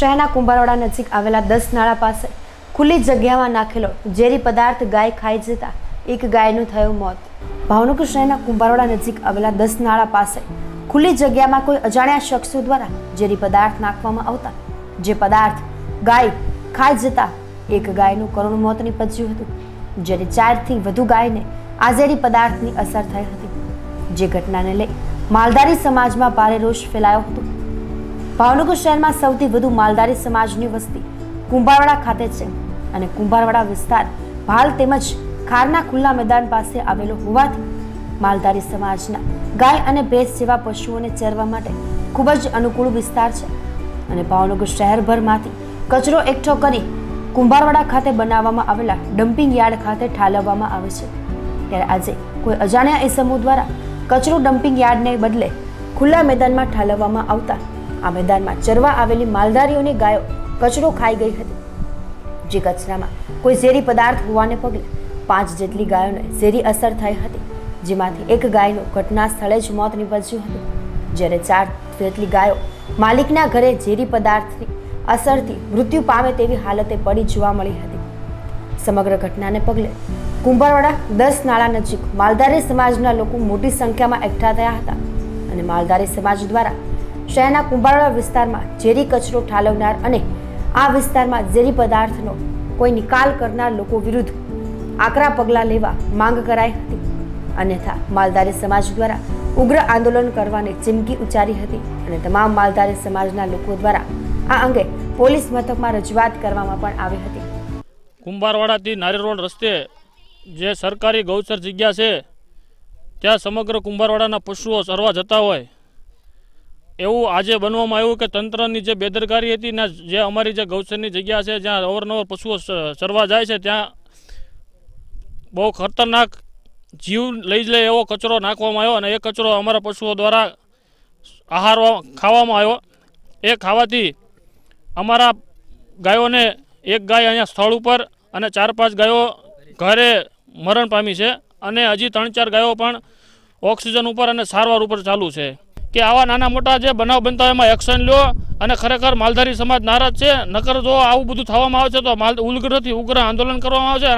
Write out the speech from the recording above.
શહેરના કુંભારવાડા નજીક આવેલા 10 નાળા પાસે ખુલ્લી જગ્યામાં નાખેલો ઝેરી પદાર્થ ગાય ખાઈ જતા એક ગાયનું થયું મોત। ભાવનગર શહેરના કુંભારવાડા નજીક આવેલા 10 નાળા પાસે ખુલ્લી જગ્યામાં કોઈ અજાણ્યા શખ્સો દ્વારા ઝેરી પદાર્થ નાખવામાં આવતા જે પદાર્થ ગાય ખાઈ જતા એક ગાયનું કરુણ મોત નીપજ્યું હતું, જ્યારે 4 થી વધુ ગાયને આ ઝેરી પદાર્થની અસર થઈ હતી, જે ઘટનાને લઈ માલધારી સમાજમાં ભારે રોષ ફેલાયો હતો। ભાવનગર શહેરમાં સૌથી વધુ માલધારી સમાજની વસ્તી કુંભારવાડા ખાતે છે અને કુંભારવાડા વિસ્તાર ભાલ તેમજ ખારના ખુલ્લા મેદાન પાસે આવેલો હોવાથી માલધારી સમાજના ગાય અને ભેંસ જેવા પશુઓને ચરવા માટે ખૂબ જ અનુકૂળ વિસ્તાર છે અને ભાવનગર શહેરભરમાંથી કચરો એકઠો કરી કુંભારવાડા ખાતે બનાવવામાં આવેલા ડમ્પિંગ યાર્ડ ખાતે ઠાલવવામાં આવે છે, ત્યારે આજે કોઈ અજાણ્યા ઇસમો દ્વારા કચરો ડમ્પિંગ યાર્ડને બદલે ખુલ્લા મેદાનમાં ઠાલવવામાં આવતા આ મેદાનમાં ચરવા આવેલી માલધારીઓની ગાયો કચરો ખાઈ ગઈ હતી, જે કચરામાં કોઈ ઝેરી પદાર્થ હોવાને પગલે 5 જેટલી ગાયોને ઝેરી અસર થઈ હતી, જેમાંથી એક ગાયનું ઘટના સ્થળે જ મોત નીપજ્યું હતું, જ્યારે 4 જેટલી ગાયો માલિકના ઘરે ઝેરી પદાર્થની અસરથી મૃત્યુ પામે તેવી હાલતે પડી જોવા મળી હતી। સમગ્ર ઘટનાને પગલે કુંભારવાડા 10 નાળા નજીક માલધારી સમાજના લોકો મોટી સંખ્યામાં એકઠા થયા હતા અને માલધારી સમાજ દ્વારા શહેરના કુંભારવાડા વિસ્તારમાં ઝેરી કચરો ઠાલવનાર અને આ વિસ્તારમાં ઝેરી પદાર્થનો કોઈ નિકાલ કરનાર લોકો વિરુદ્ધ આકરા પગલાં લેવા માંગ કરાઈ હતી, અન્યથા માલધારી સમાજ દ્વારા ઉગ્ર આંદોલન કરવાની ચીમકી ઉચ્ચારી હતી અને તમામ માલધારી સમાજના લોકો દ્વારા આ અંગે પોલીસ મથકમાં રજૂઆત કરવામાં પણ આવી હતી। કુંભારવાડાથી નારી રોડ રસ્તે જે સરકારી ગૌચર જગ્યા છે ત્યાં સમગ્ર કુંભારવાડાના પશુઓ ચરવા જતા હોય એવું આજે બનવામાં આવ્યું કે તંત્રની જે બેદરકારી હતી ને જે અમારી જે ગૌચરની જગ્યા છે જ્યાં અવારનવાર પશુઓ ચરવા જાય છે ત્યાં બહુ ખતરનાક જીવ લઈ લે એવો કચરો નાખવામાં આવ્યો અને એ કચરો અમારા પશુઓ દ્વારા ખાવામાં આવ્યો। એ ખાવાથી અમારા ગાયોને એક ગાય અહીંયા સ્થળ ઉપર અને 4-5 ગાયો ઘરે મરણ પામી છે અને હજી 3-4 ગાયો પણ ઓક્સિજન ઉપર અને સારવાર ઉપર ચાલુ છે કે આવા નાના મોટા જે બનાવ બનતા હોય એમાં એક્શન લો અને ખરેખર માલધારી સમાજ નારાજ છે, નકર જો આવું બધું થવામાં આવે છે તો ઉગ્રથી ઉગ્ર આંદોલન કરવામાં આવશે।